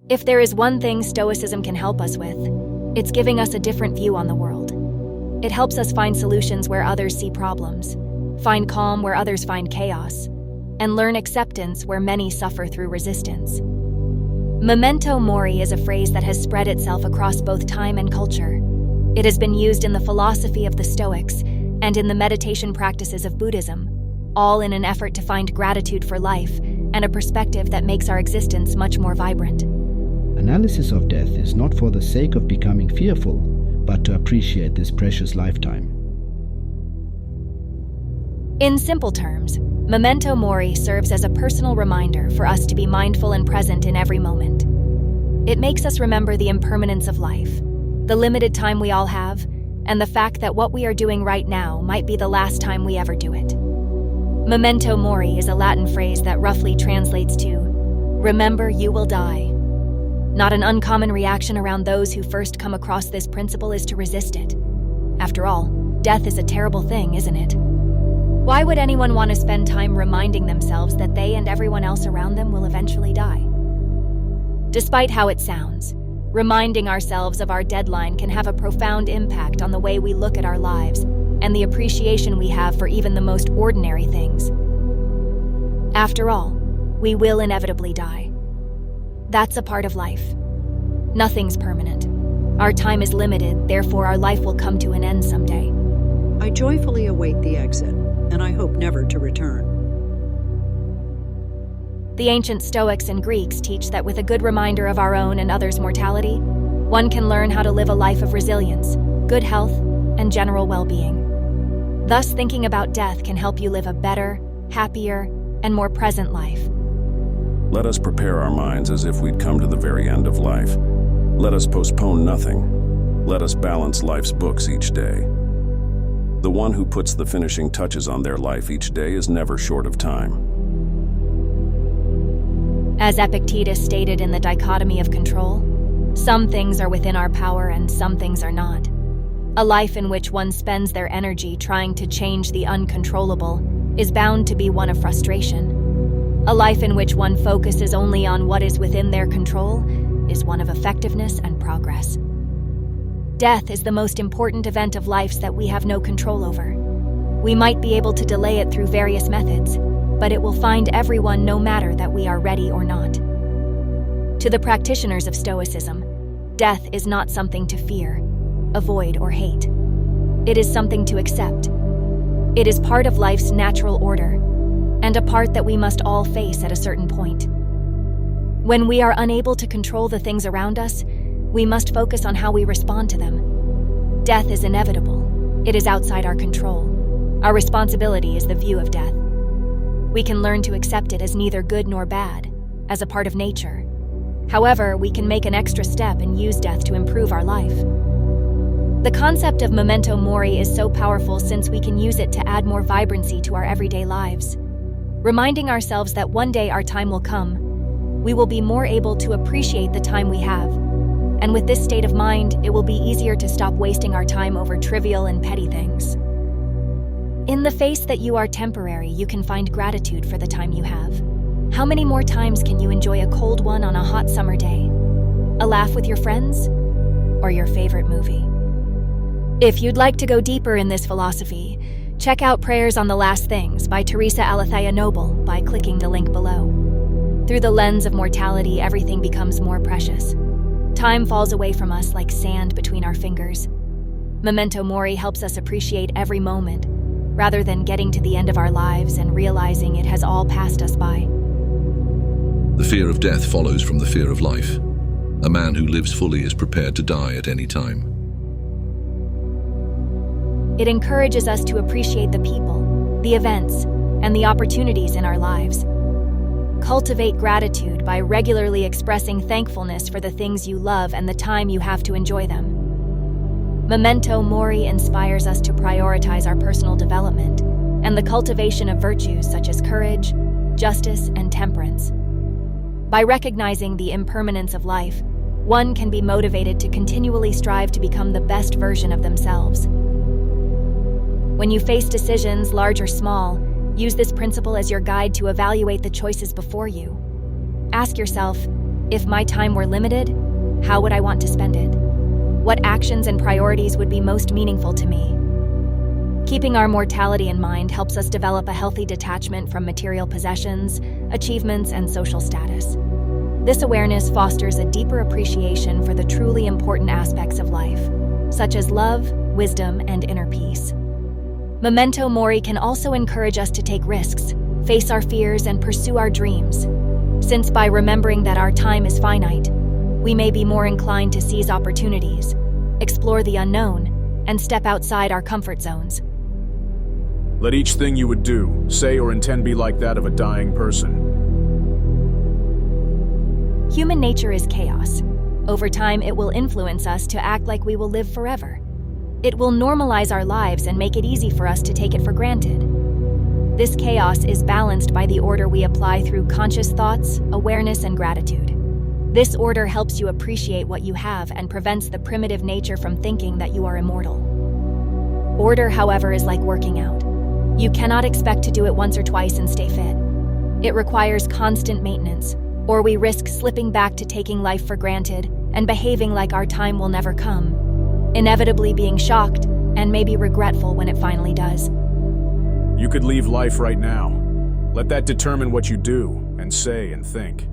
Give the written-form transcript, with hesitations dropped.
If there is one thing Stoicism can help us with, it's giving us a different view on the world. It helps us find solutions where others see problems, find calm where others find chaos, and learn acceptance where many suffer through resistance. Memento Mori is a phrase that has spread itself across both time and culture. It has been used in the philosophy of the Stoics and in the meditation practices of Buddhism, all in an effort to find gratitude for life and a perspective that makes our existence much more vibrant. Analysis of death is not for the sake of becoming fearful, but to appreciate this precious lifetime. In simple terms, Memento Mori serves as a personal reminder for us to be mindful and present in every moment. It makes us remember the impermanence of life, the limited time we all have, and the fact that what we are doing right now might be the last time we ever do it. Memento Mori is a Latin phrase that roughly translates to, "Remember you will die." Not an uncommon reaction around those who first come across this principle is to resist it. After all, death is a terrible thing, isn't it? Why would anyone want to spend time reminding themselves that they and everyone else around them will eventually die? Despite how it sounds, reminding ourselves of our deadline can have a profound impact on the way we look at our lives and the appreciation we have for even the most ordinary things. After all, we will inevitably die. That's a part of life. Nothing's permanent. Our time is limited, therefore our life will come to an end someday. I joyfully await the exit, and I hope never to return. The ancient Stoics and Greeks teach that with a good reminder of our own and others' mortality, one can learn how to live a life of resilience, good health, and general well-being. Thus, thinking about death can help you live a better, happier, and more present life. Let us prepare our minds as if we'd come to the very end of life. Let us postpone nothing. Let us balance life's books each day. The one who puts the finishing touches on their life each day is never short of time. As Epictetus stated in the dichotomy of control, some things are within our power and some things are not. A life in which one spends their energy trying to change the uncontrollable is bound to be one of frustration. A life in which one focuses only on what is within their control is one of effectiveness and progress. Death is the most important event of life that we have no control over. We might be able to delay it through various methods, but it will find everyone no matter that we are ready or not. To the practitioners of Stoicism, death is not something to fear, avoid, or hate. It is something to accept. It is part of life's natural order, and a part that we must all face at a certain point. When we are unable to control the things around us, we must focus on how we respond to them. Death is inevitable. It is outside our control. Our responsibility is the view of death. We can learn to accept it as neither good nor bad, as a part of nature. However, we can make an extra step and use death to improve our life. The concept of Memento Mori is so powerful since we can use it to add more vibrancy to our everyday lives. Reminding ourselves that one day our time will come, we will be more able to appreciate the time we have. And with this state of mind, it will be easier to stop wasting our time over trivial and petty things. In the face that you are temporary, you can find gratitude for the time you have. How many more times can you enjoy a cold one on a hot summer day? A laugh with your friends? Or your favorite movie? If you'd like to go deeper in this philosophy, check out Prayers on the Last Things by Teresa Alethea Noble by clicking the link below. Through the lens of mortality, everything becomes more precious. Time falls away from us like sand between our fingers. Memento Mori helps us appreciate every moment, rather than getting to the end of our lives and realizing it has all passed us by. The fear of death follows from the fear of life. A man who lives fully is prepared to die at any time. It encourages us to appreciate the people, the events, and the opportunities in our lives. Cultivate gratitude by regularly expressing thankfulness for the things you love and the time you have to enjoy them. Memento Mori inspires us to prioritize our personal development and the cultivation of virtues such as courage, justice, and temperance. By recognizing the impermanence of life, one can be motivated to continually strive to become the best version of themselves. When you face decisions, large or small, use this principle as your guide to evaluate the choices before you. Ask yourself, If my time were limited, how would I want to spend it? What actions and priorities would be most meaningful to me? Keeping our mortality in mind helps us develop a healthy detachment from material possessions, achievements, and social status. This awareness fosters a deeper appreciation for the truly important aspects of life, such as love, wisdom, and inner peace. Memento Mori can also encourage us to take risks, face our fears, and pursue our dreams, since by remembering that our time is finite, we may be more inclined to seize opportunities, explore the unknown, and step outside our comfort zones. Let each thing you would do, say, or intend be like that of a dying person. Human nature is chaos. Over time, it will influence us to act like we will live forever. It will normalize our lives and make it easy for us to take it for granted. This chaos is balanced by the order we apply through conscious thoughts, awareness, and gratitude. This order helps you appreciate what you have and prevents the primitive nature from thinking that you are immortal. Order, however, is like working out. You cannot expect to do it once or twice and stay fit. It requires constant maintenance, or we risk slipping back to taking life for granted and behaving like our time will never come, inevitably being shocked and maybe regretful when it finally does. You could leave life right now. Let that determine what you do and say and think.